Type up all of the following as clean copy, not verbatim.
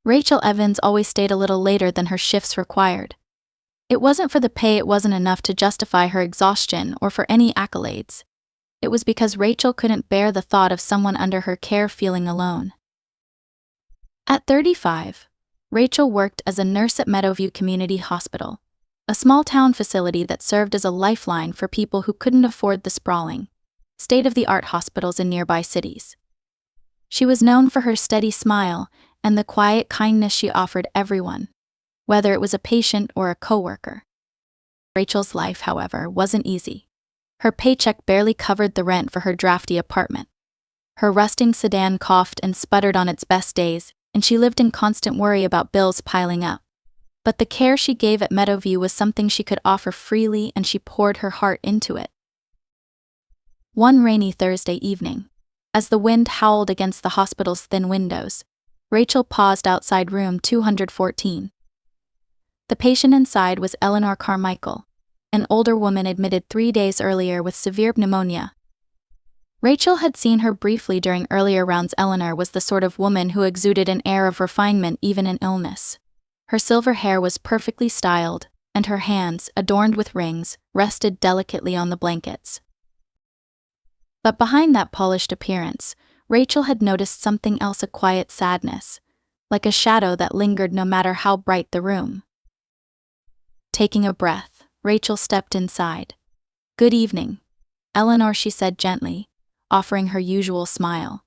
Rachel Evans always stayed a little later than her shifts required. It wasn't for the pay, it wasn't enough to justify her exhaustion or for any accolades. It was because Rachel couldn't bear the thought of someone under her care feeling alone. At 35, Rachel worked as a nurse at Meadowview Community Hospital, a small-town facility that served as a lifeline for people who couldn't afford the sprawling, state-of-the-art hospitals in nearby cities. She was known for her steady smile and the quiet kindness she offered everyone, whether it was a patient or a coworker. Rachel's life, however, wasn't easy. Her paycheck barely covered the rent for her drafty apartment. Her rusting sedan coughed and sputtered on its best days, and she lived in constant worry about bills piling up. But the care she gave at Meadowview was something she could offer freely, and she poured her heart into it. One rainy Thursday evening, as the wind howled against the hospital's thin windows, Rachel paused outside room 214. The patient inside was Eleanor Carmichael, an older woman admitted 3 days earlier with severe pneumonia. Rachel had seen her briefly during earlier rounds. Eleanor was the sort of woman who exuded an air of refinement even in illness. Her silver hair was perfectly styled, and her hands, adorned with rings, rested delicately on the blankets. But behind that polished appearance, Rachel had noticed something else, a quiet sadness, like a shadow that lingered no matter how bright the room. Taking a breath, Rachel stepped inside. "Good evening, Eleanor," she said gently, offering her usual smile.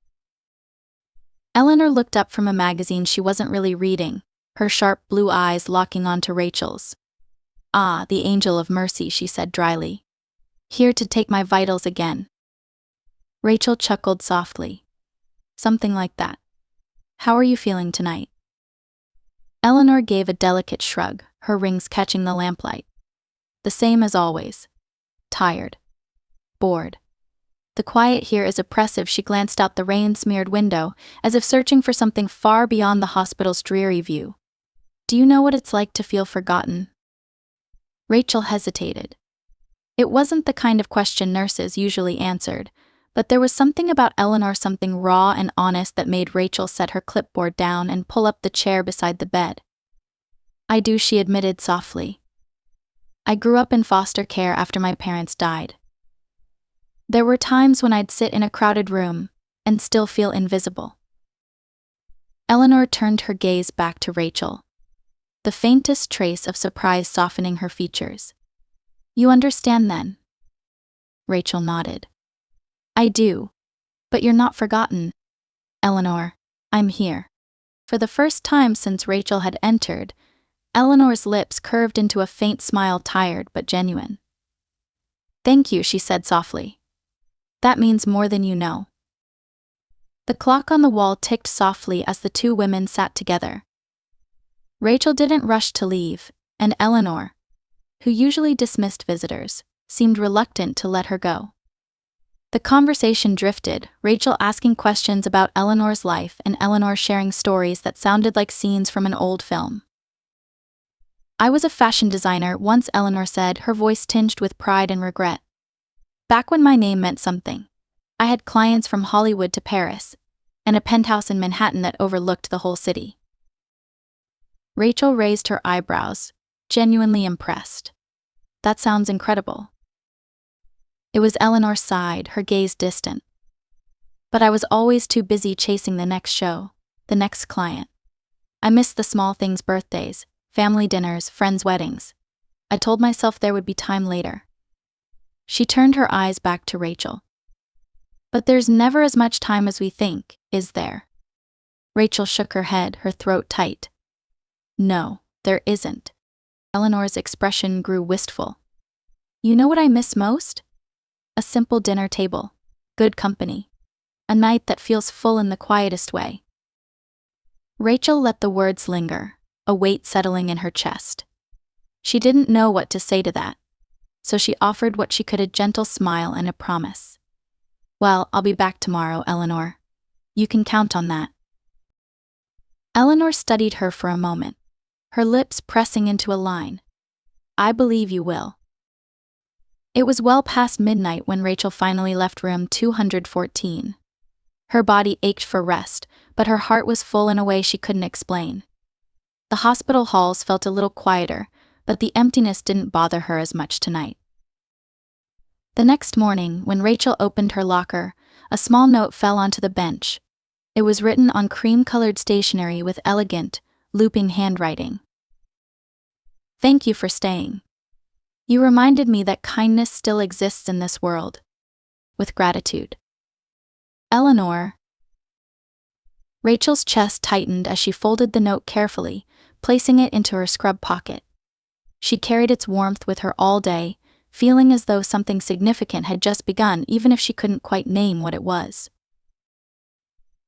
Eleanor looked up from a magazine she wasn't really reading, her sharp blue eyes locking onto Rachel's. "Ah, the angel of mercy," she said dryly. "Here to take my vitals again." Rachel chuckled softly. "Something like that. How are you feeling tonight?" Eleanor gave a delicate shrug, her rings catching the lamplight. "The same as always. Tired. Bored. The quiet here is oppressive." She glanced out the rain-smeared window, as if searching for something far beyond the hospital's dreary view. "Do you know what it's like to feel forgotten?" Rachel hesitated. It wasn't the kind of question nurses usually answered, but there was something about Eleanor, something raw and honest, that made Rachel set her clipboard down and pull up the chair beside the bed. "I do," she admitted softly. "I grew up in foster care after my parents died. There were times when I'd sit in a crowded room and still feel invisible." Eleanor turned her gaze back to Rachel, the faintest trace of surprise softening her features. "You understand then?" Rachel nodded. "I do. But you're not forgotten, Eleanor. I'm here." For the first time since Rachel had entered, Eleanor's lips curved into a faint smile, tired but genuine. "Thank you," she said softly. "That means more than you know." The clock on the wall ticked softly as the two women sat together. Rachel didn't rush to leave, and Eleanor, who usually dismissed visitors, seemed reluctant to let her go. The conversation drifted, Rachel asking questions about Eleanor's life and Eleanor sharing stories that sounded like scenes from an old film. "I was a fashion designer once," Eleanor said, her voice tinged with pride and regret. "Back when my name meant something. I had clients from Hollywood to Paris, and a penthouse in Manhattan that overlooked the whole city." Rachel raised her eyebrows, genuinely impressed. "That sounds incredible." It was. Eleanor sighed, her gaze distant. "But I was always too busy chasing the next show, the next client. I missed the small things: birthdays, family dinners, friends' weddings. I told myself there would be time later." She turned her eyes back to Rachel. "But there's never as much time as we think, is there?" Rachel shook her head, her throat tight. "No, there isn't." Eleanor's expression grew wistful. "You know what I miss most? A simple dinner table, good company, a night that feels full in the quietest way." Rachel let the words linger, a weight settling in her chest. She didn't know what to say to that, so she offered what she could: a gentle smile and a promise. "Well, I'll be back tomorrow, Eleanor. You can count on that." Eleanor studied her for a moment, her lips pressing into a line. "I believe you will." It was well past midnight when Rachel finally left room 214. Her body ached for rest, but her heart was full in a way she couldn't explain. The hospital halls felt a little quieter, but the emptiness didn't bother her as much tonight. The next morning, when Rachel opened her locker, a small note fell onto the bench. It was written on cream-colored stationery with elegant, looping handwriting. "Thank you for staying. You reminded me that kindness still exists in this world. With gratitude. Eleanor." Rachel's chest tightened as she folded the note carefully, placing it into her scrub pocket. She carried its warmth with her all day, feeling as though something significant had just begun even if she couldn't quite name what it was.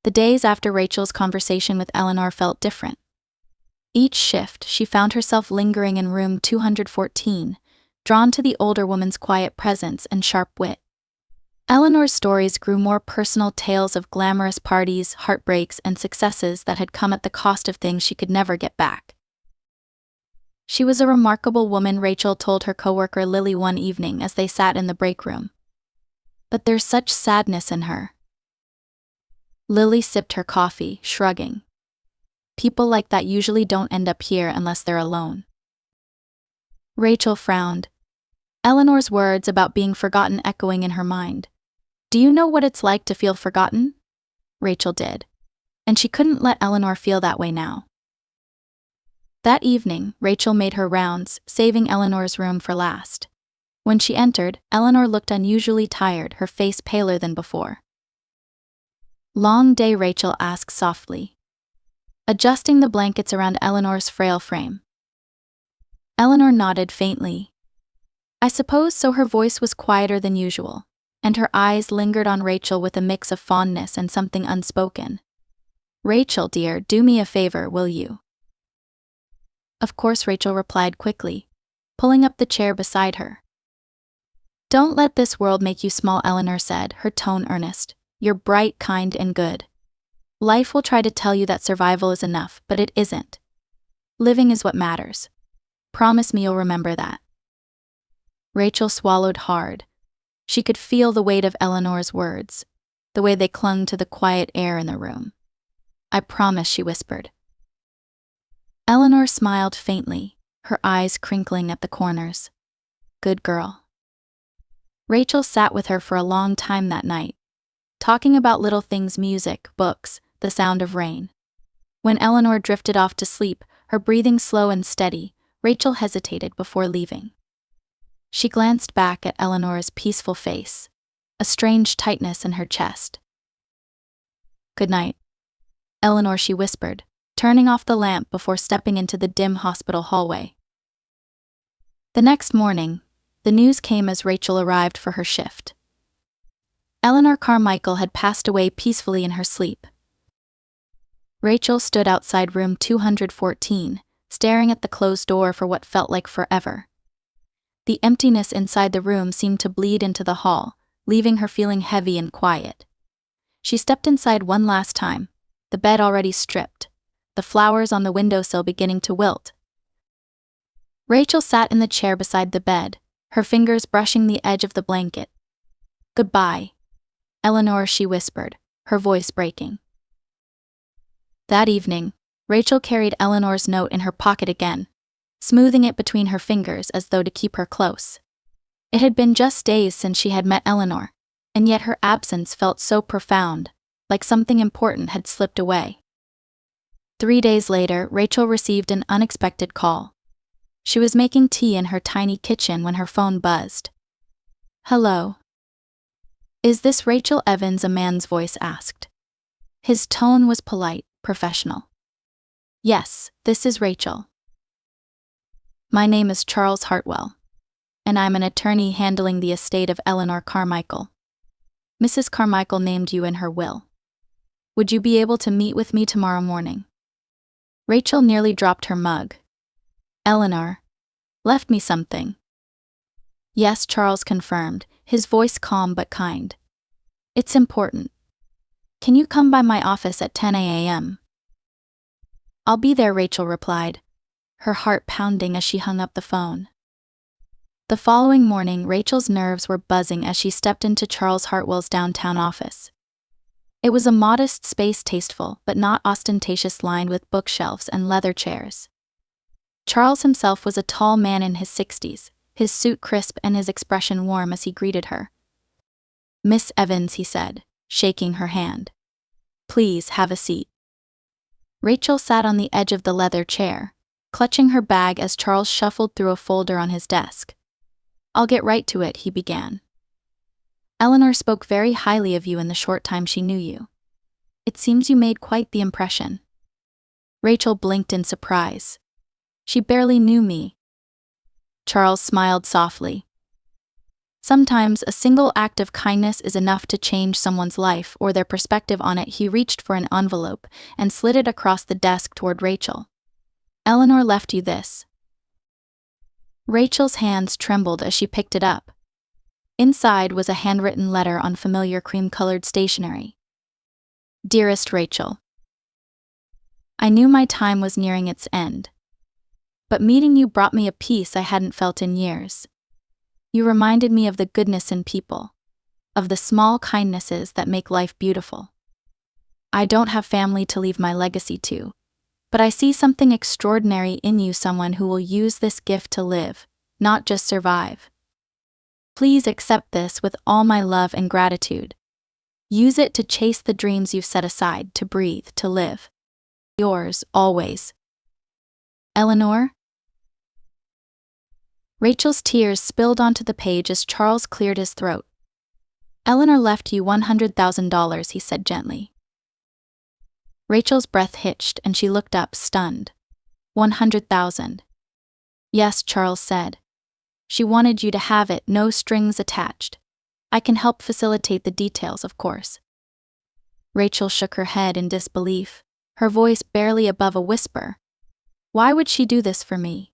The days after Rachel's conversation with Eleanor felt different. Each shift, she found herself lingering in room 214, drawn to the older woman's quiet presence and sharp wit. Eleanor's stories grew more personal tales of glamorous parties, heartbreaks, and successes that had come at the cost of things she could never get back. She was a remarkable woman, Rachel told her coworker Lily one evening as they sat in the break room. But there's such sadness in her. Lily sipped her coffee, shrugging. People like that usually don't end up here unless they're alone. Rachel frowned. Eleanor's words about being forgotten echoing in her mind. Do you know what it's like to feel forgotten? Rachel did. And she couldn't let Eleanor feel that way now. That evening, Rachel made her rounds, saving Eleanor's room for last. When she entered, Eleanor looked unusually tired, her face paler than before. Long day, Rachel asked softly, adjusting the blankets around Eleanor's frail frame. Eleanor nodded faintly. I suppose so. Her voice was quieter than usual, and her eyes lingered on Rachel with a mix of fondness and something unspoken. Rachel, dear, do me a favor, will you? Of course, Rachel replied quickly, pulling up the chair beside her. Don't let this world make you small, Eleanor said, her tone earnest. You're bright, kind, and good. Life will try to tell you that survival is enough, but it isn't. Living is what matters. Promise me you'll remember that. Rachel swallowed hard. She could feel the weight of Eleanor's words, the way they clung to the quiet air in the room. I promise, she whispered. Eleanor smiled faintly, her eyes crinkling at the corners. Good girl. Rachel sat with her for a long time that night, talking about little things, music, books, the sound of rain. When Eleanor drifted off to sleep, her breathing slow and steady, Rachel hesitated before leaving. She glanced back at Eleanor's peaceful face, a strange tightness in her chest. Good night, Eleanor, she whispered, turning off the lamp before stepping into the dim hospital hallway. The next morning, the news came as Rachel arrived for her shift. Eleanor Carmichael had passed away peacefully in her sleep. Rachel stood outside room 214, staring at the closed door for what felt like forever. The emptiness inside the room seemed to bleed into the hall, leaving her feeling heavy and quiet. She stepped inside one last time, the bed already stripped, the flowers on the windowsill beginning to wilt. Rachel sat in the chair beside the bed, her fingers brushing the edge of the blanket. Goodbye, Eleanor, she whispered, her voice breaking. That evening, Rachel carried Eleanor's note in her pocket again, smoothing it between her fingers as though to keep her close. It had been just days since she had met Eleanor, and yet her absence felt so profound, like something important had slipped away. 3 days later, Rachel received an unexpected call. She was making tea in her tiny kitchen when her phone buzzed. Hello. Is this Rachel Evans? A man's voice asked. His tone was polite, professional. Yes, this is Rachel. My name is Charles Hartwell, and I'm an attorney handling the estate of Eleanor Carmichael. Mrs. Carmichael named you in her will. Would you be able to meet with me tomorrow morning? Rachel nearly dropped her mug. Eleanor left me something. Yes, Charles confirmed, his voice calm but kind. It's important. Can you come by my office at 10 a.m.? I'll be there, Rachel replied, her heart pounding as she hung up the phone. The following morning, Rachel's nerves were buzzing as she stepped into Charles Hartwell's downtown office. It was a modest space, tasteful but not ostentatious, lined with bookshelves and leather chairs. Charles himself was a tall man in his 60s, his suit crisp and his expression warm as he greeted her. "Miss Evans," he said, shaking her hand. "Please have a seat." Rachel sat on the edge of the leather chair, clutching her bag as Charles shuffled through a folder on his desk. "I'll get right to it," he began. "Eleanor spoke very highly of you in the short time she knew you. It seems you made quite the impression." Rachel blinked in surprise. "She barely knew me." Charles smiled softly. "Sometimes a single act of kindness is enough to change someone's life or their perspective on it." He reached for an envelope and slid it across the desk toward Rachel. "Eleanor left you this." Rachel's hands trembled as she picked it up. Inside was a handwritten letter on familiar cream-colored stationery. "Dearest Rachel, I knew my time was nearing its end. But meeting you brought me a peace I hadn't felt in years. You reminded me of the goodness in people, of the small kindnesses that make life beautiful. I don't have family to leave my legacy to, but I see something extraordinary in you, someone who will use this gift to live, not just survive. Please accept this with all my love and gratitude. Use it to chase the dreams you've set aside, to breathe, to live. Yours, always, Eleanor." Rachel's tears spilled onto the page as Charles cleared his throat. "Eleanor left you $100,000, he said gently. Rachel's breath hitched and she looked up, stunned. "100,000. Yes," Charles said. "She wanted you to have it, no strings attached. I can help facilitate the details, of course." Rachel shook her head in disbelief, her voice barely above a whisper. "Why would she do this for me?"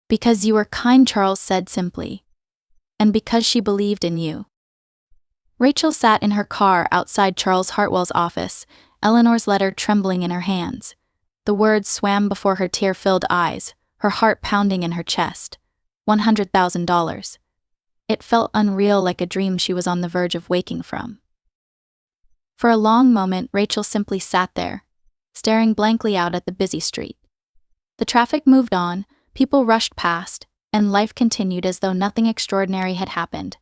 "Because you were kind," Charles said simply. "And because she believed in you." Rachel sat in her car outside Charles Hartwell's office, Eleanor's letter trembling in her hands. The words swam before her tear-filled eyes, her heart pounding in her chest. $100,000. It felt unreal, like a dream she was on the verge of waking from. For a long moment, Rachel simply sat there, staring blankly out at the busy street. The traffic moved on, people rushed past, and life continued as though nothing extraordinary had happened.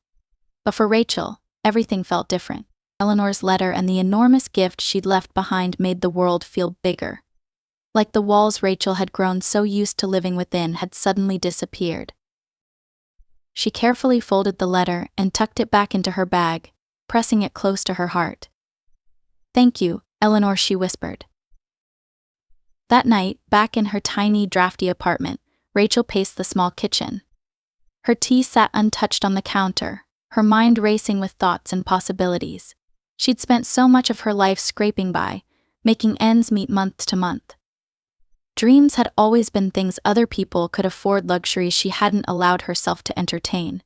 But for Rachel, everything felt different. Eleanor's letter and the enormous gift she'd left behind made the world feel bigger. Like the walls Rachel had grown so used to living within had suddenly disappeared. She carefully folded the letter and tucked it back into her bag, pressing it close to her heart. "Thank you, Eleanor," she whispered. That night, back in her tiny, drafty apartment, Rachel paced the small kitchen. Her tea sat untouched on the counter, her mind racing with thoughts and possibilities. She'd spent so much of her life scraping by, making ends meet month to month. Dreams had always been things other people could afford, luxuries she hadn't allowed herself to entertain.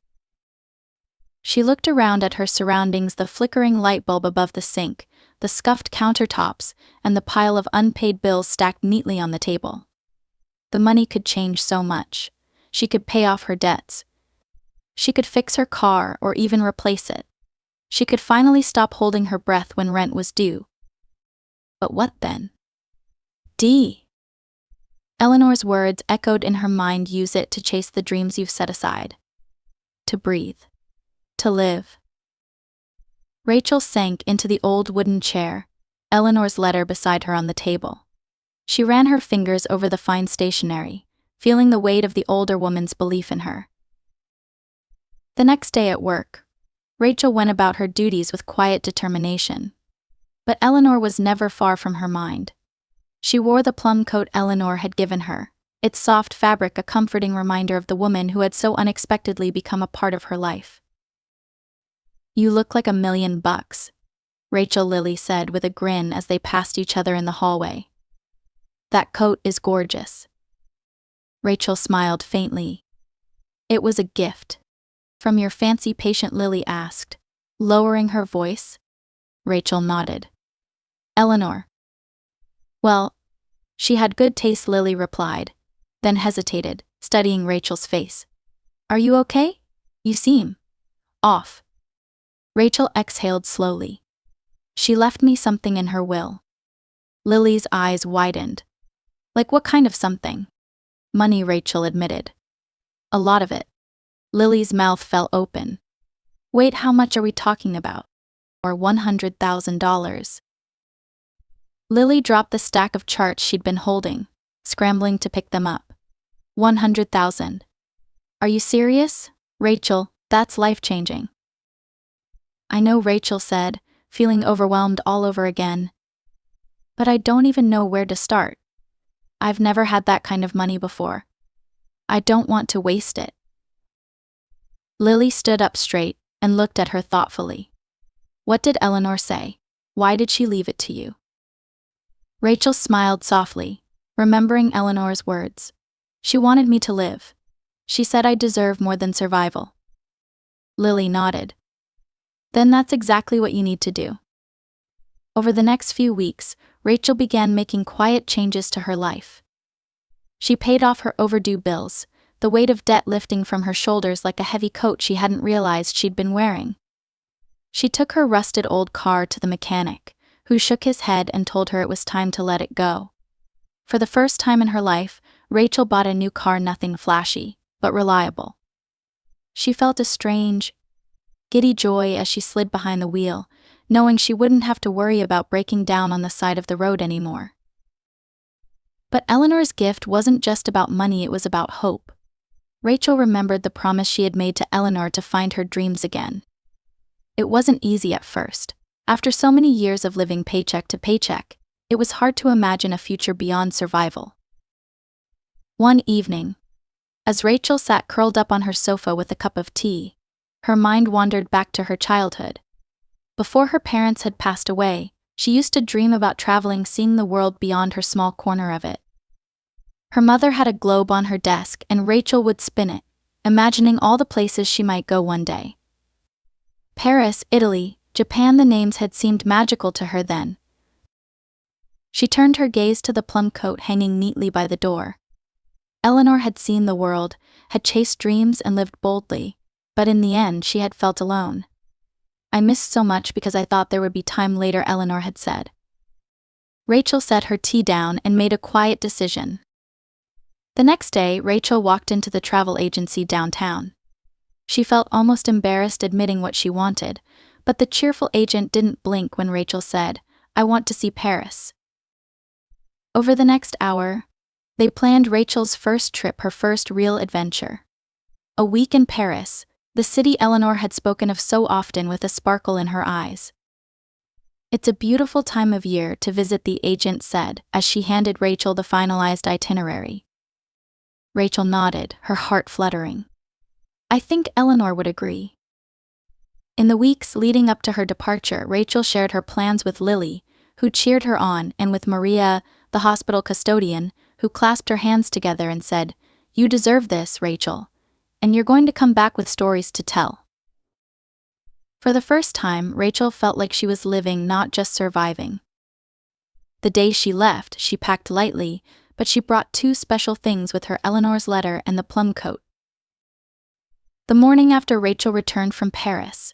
She looked around at her surroundings, the flickering light bulb above the sink, the scuffed countertops, and the pile of unpaid bills stacked neatly on the table. The money could change so much. She could pay off her debts. She could fix her car or even replace it. She could finally stop holding her breath when rent was due. But what then? Eleanor's words echoed in her mind. Use it to chase the dreams you've set aside. To breathe. To live. Rachel sank into the old wooden chair, Eleanor's letter beside her on the table. She ran her fingers over the fine stationery, feeling the weight of the older woman's belief in her. The next day at work, Rachel went about her duties with quiet determination. But Eleanor was never far from her mind. She wore the plum coat Eleanor had given her, its soft fabric a comforting reminder of the woman who had so unexpectedly become a part of her life. "You look like $1,000,000, Rachel Lilly said with a grin as they passed each other in the hallway. "That coat is gorgeous." Rachel smiled faintly. "It was a gift." "From your fancy patient?" Lily asked, lowering her voice. Rachel nodded. "Eleanor." "Well, she had good taste," Lily replied, then hesitated, studying Rachel's face. "Are you okay? You seem off." Rachel exhaled slowly. She left me something in her will. Lily's eyes widened. Like what kind of something? Money, Rachel admitted. A lot of it. Lily's mouth fell open. Wait, how much are we talking about? Or $100,000. Lily dropped the stack of charts she'd been holding, scrambling to pick them up. 100,000. Are you serious? Rachel, that's life-changing. I know, Rachel said, feeling overwhelmed all over again. But I don't even know where to start. I've never had that kind of money before. I don't want to waste it. Lily stood up straight and looked at her thoughtfully. What did Eleanor say? Why did she leave it to you? Rachel smiled softly, remembering Eleanor's words. She wanted me to live. She said I deserve more than survival. Lily nodded. Then that's exactly what you need to do. Over the next few weeks, Rachel began making quiet changes to her life. She paid off her overdue bills, the weight of debt lifting from her shoulders like a heavy coat she hadn't realized she'd been wearing. She took her rusted old car to the mechanic, who shook his head and told her it was time to let it go. For the first time in her life, Rachel bought a new car, nothing flashy, but reliable. She felt a strange, giddy joy as she slid behind the wheel, knowing she wouldn't have to worry about breaking down on the side of the road anymore. But Eleanor's gift wasn't just about money, it was about hope. Rachel remembered the promise she had made to Eleanor to find her dreams again. It wasn't easy at first. After so many years of living paycheck to paycheck, it was hard to imagine a future beyond survival. One evening, as Rachel sat curled up on her sofa with a cup of tea, her mind wandered back to her childhood. Before her parents had passed away, she used to dream about traveling, seeing the world beyond her small corner of it. Her mother had a globe on her desk and Rachel would spin it, imagining all the places she might go one day. Paris, Italy, Japan, the names had seemed magical to her then. She turned her gaze to the plum coat hanging neatly by the door. Eleanor had seen the world, had chased dreams and lived boldly, but in the end she had felt alone. I missed so much because I thought there would be time later, Eleanor had said. Rachel set her tea down and made a quiet decision. The next day, Rachel walked into the travel agency downtown. She felt almost embarrassed admitting what she wanted, but the cheerful agent didn't blink when Rachel said, "I want to see Paris." Over the next hour, they planned Rachel's first trip, her first real adventure. A week in Paris, the city Eleanor had spoken of so often, with a sparkle in her eyes. It's a beautiful time of year to visit, the agent said, as she handed Rachel the finalized itinerary. Rachel nodded, her heart fluttering. I think Eleanor would agree. In the weeks leading up to her departure, Rachel shared her plans with Lily, who cheered her on, and with Maria, the hospital custodian, who clasped her hands together and said, "You deserve this, Rachel, and you're going to come back with stories to tell." For the first time, Rachel felt like she was living, not just surviving. The day she left, she packed lightly, but she brought two special things with her: Eleanor's letter and the plum coat. The morning after Rachel returned from Paris,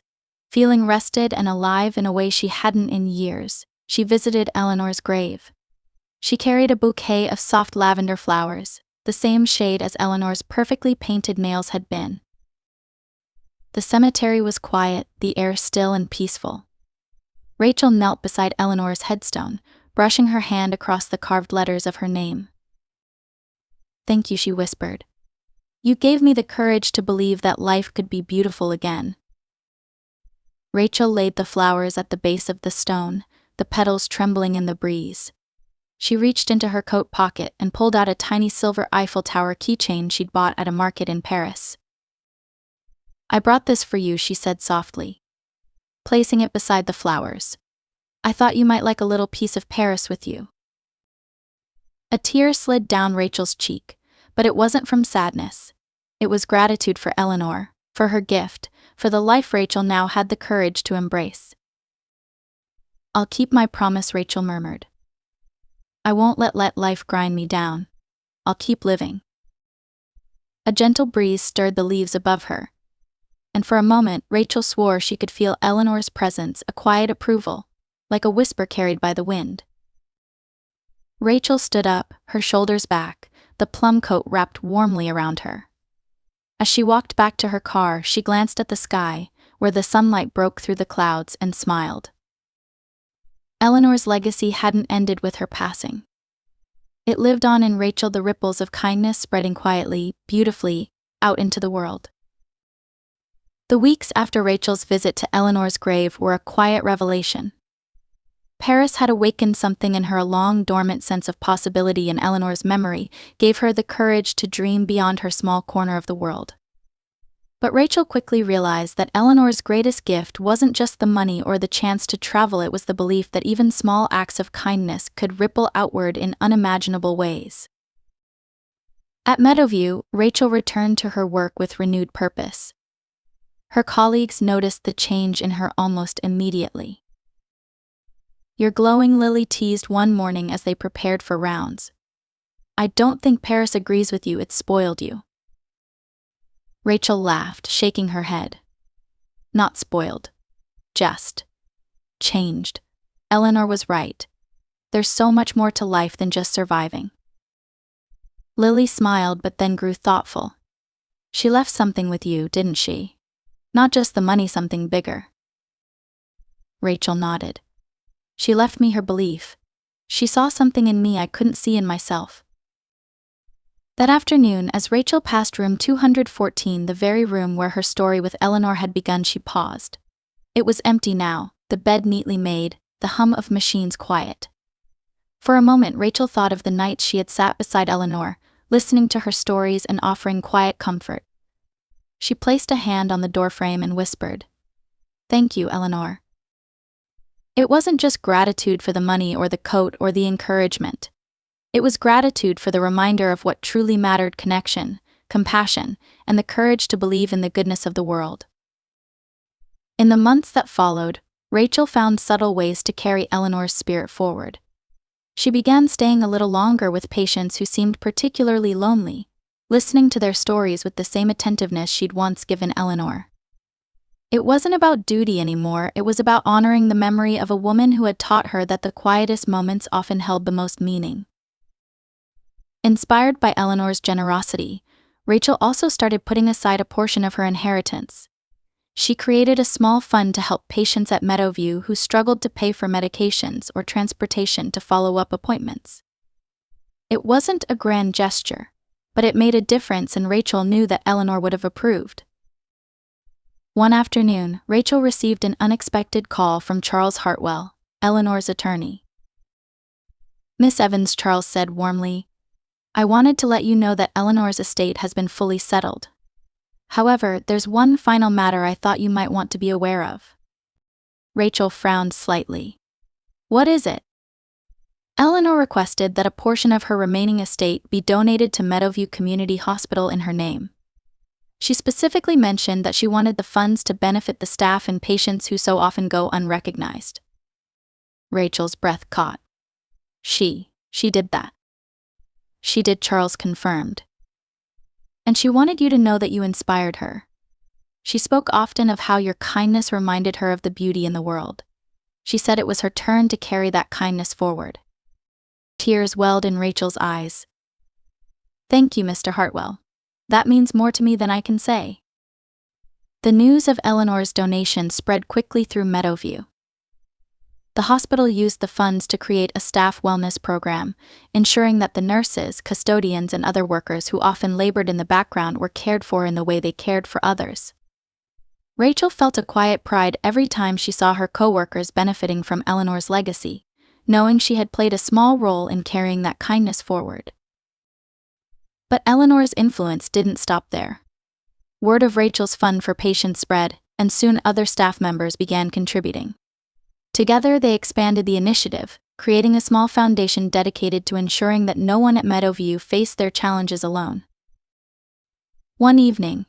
feeling rested and alive in a way she hadn't in years, she visited Eleanor's grave. She carried a bouquet of soft lavender flowers, the same shade as Eleanor's perfectly painted nails had been. The cemetery was quiet, the air still and peaceful. Rachel knelt beside Eleanor's headstone, brushing her hand across the carved letters of her name. "Thank you," she whispered. "You gave me the courage to believe that life could be beautiful again." Rachel laid the flowers at the base of the stone, the petals trembling in the breeze. She reached into her coat pocket and pulled out a tiny silver Eiffel Tower keychain she'd bought at a market in Paris. "I brought this for you," she said softly, placing it beside the flowers. "I thought you might like a little piece of Paris with you." A tear slid down Rachel's cheek, but it wasn't from sadness. It was gratitude for Eleanor, for her gift, for the life Rachel now had the courage to embrace. "I'll keep my promise," Rachel murmured. "I won't let life grind me down. I'll keep living." A gentle breeze stirred the leaves above her, and for a moment Rachel swore she could feel Eleanor's presence, a quiet approval, like a whisper carried by the wind. Rachel stood up, her shoulders back, the plum coat wrapped warmly around her. As she walked back to her car, she glanced at the sky, where the sunlight broke through the clouds, and smiled. Eleanor's legacy hadn't ended with her passing. It lived on in Rachel, the ripples of kindness spreading quietly, beautifully, out into the world. The weeks after Rachel's visit to Eleanor's grave were a quiet revelation. Paris had awakened something in her. A long dormant sense of possibility in Eleanor's memory gave her the courage to dream beyond her small corner of the world. But Rachel quickly realized that Eleanor's greatest gift wasn't just the money or the chance to travel, it was the belief that even small acts of kindness could ripple outward in unimaginable ways. At Meadowview, Rachel returned to her work with renewed purpose. Her colleagues noticed the change in her almost immediately. "You're glowing," Lily teased one morning as they prepared for rounds. "I don't think Paris agrees with you, it's spoiled you." Rachel laughed, shaking her head. "Not spoiled. Just changed. Eleanor was right. There's so much more to life than just surviving." Lily smiled but then grew thoughtful. "She left something with you, didn't she? Not just the money, something bigger." Rachel nodded. "She left me her belief. She saw something in me I couldn't see in myself." That afternoon, as Rachel passed room 214, the very room where her story with Eleanor had begun, she paused. It was empty now, the bed neatly made, the hum of machines quiet. For a moment Rachel thought of the nights she had sat beside Eleanor, listening to her stories and offering quiet comfort. She placed a hand on the doorframe and whispered, "Thank you, Eleanor." It wasn't just gratitude for the money or the coat or the encouragement. It was gratitude for the reminder of what truly mattered: connection, compassion, and the courage to believe in the goodness of the world. In the months that followed, Rachel found subtle ways to carry Eleanor's spirit forward. She began staying a little longer with patients who seemed particularly lonely, listening to their stories with the same attentiveness she'd once given Eleanor. It wasn't about duty anymore, it was about honoring the memory of a woman who had taught her that the quietest moments often held the most meaning. Inspired by Eleanor's generosity, Rachel also started putting aside a portion of her inheritance. She created a small fund to help patients at Meadowview who struggled to pay for medications or transportation to follow-up appointments. It wasn't a grand gesture, but it made a difference, and Rachel knew that Eleanor would have approved. One afternoon, Rachel received an unexpected call from Charles Hartwell, Eleanor's attorney. "Miss Evans," Charles said warmly, "I wanted to let you know that Eleanor's estate has been fully settled. However, there's one final matter I thought you might want to be aware of." Rachel frowned slightly. "What is it?" "Eleanor requested that a portion of her remaining estate be donated to Meadowview Community Hospital in her name. She specifically mentioned that she wanted the funds to benefit the staff and patients who so often go unrecognized." Rachel's breath caught. She did that." "She did," Charles confirmed. "And she wanted you to know that you inspired her. She spoke often of how your kindness reminded her of the beauty in the world. She said it was her turn to carry that kindness forward." Tears welled in Rachel's eyes. "Thank you, Mr. Hartwell. That means more to me than I can say." The news of Eleanor's donation spread quickly through Meadowview. The hospital used the funds to create a staff wellness program, ensuring that the nurses, custodians, and other workers who often labored in the background were cared for in the way they cared for others. Rachel felt a quiet pride every time she saw her co-workers benefiting from Eleanor's legacy, knowing she had played a small role in carrying that kindness forward. But Eleanor's influence didn't stop there. Word of Rachel's fund for patients spread, and soon other staff members began contributing. Together they expanded the initiative, creating a small foundation dedicated to ensuring that no one at Meadowview faced their challenges alone. One evening,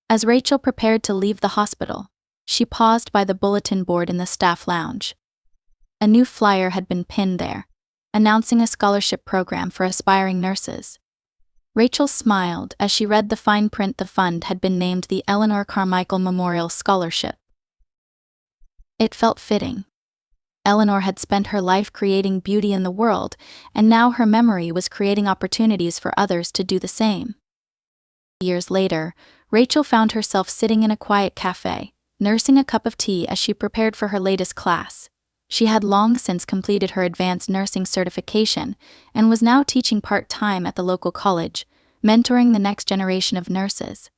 as Rachel prepared to leave the hospital, she paused by the bulletin board in the staff lounge. A new flyer had been pinned there, announcing a scholarship program for aspiring nurses. Rachel smiled as she read the fine print. The fund had been named the Eleanor Carmichael Memorial Scholarship. It felt fitting. Eleanor had spent her life creating beauty in the world, and now her memory was creating opportunities for others to do the same. Years later, Rachel found herself sitting in a quiet cafe, nursing a cup of tea as she prepared for her latest class. She had long since completed her advanced nursing certification and was now teaching part-time at the local college, mentoring the next generation of nurses.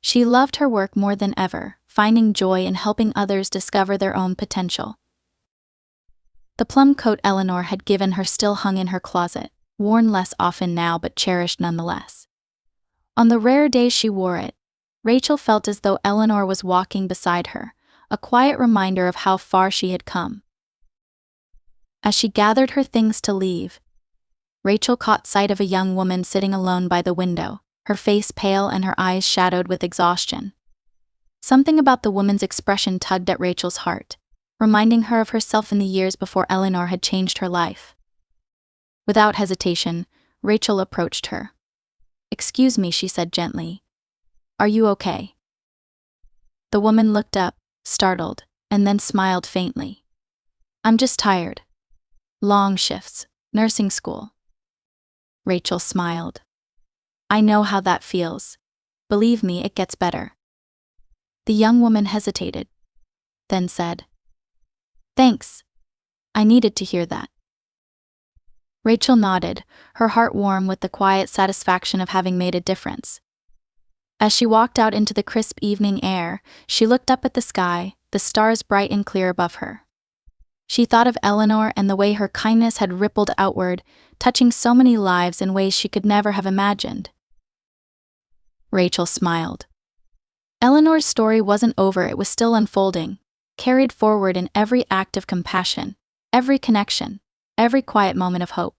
She loved her work more than ever, finding joy in helping others discover their own potential. The plum coat Eleanor had given her still hung in her closet, worn less often now but cherished nonetheless. On the rare days she wore it, Rachel felt as though Eleanor was walking beside her, a quiet reminder of how far she had come. As she gathered her things to leave, Rachel caught sight of a young woman sitting alone by the window, her face pale and her eyes shadowed with exhaustion. Something about the woman's expression tugged at Rachel's heart, reminding her of herself in the years before Eleanor had changed her life. Without hesitation, Rachel approached her. "Excuse me," she said gently. "Are you okay?" The woman looked up, startled, and then smiled faintly. "I'm just tired. Long shifts, nursing school." Rachel smiled. "I know how that feels. Believe me, it gets better." The young woman hesitated, then said, "Thanks. I needed to hear that." Rachel nodded, her heart warm with the quiet satisfaction of having made a difference. As she walked out into the crisp evening air, she looked up at the sky, the stars bright and clear above her. She thought of Eleanor and the way her kindness had rippled outward, touching so many lives in ways she could never have imagined. Rachel smiled. Eleanor's story wasn't over, it was still unfolding, carried forward in every act of compassion, every connection, every quiet moment of hope.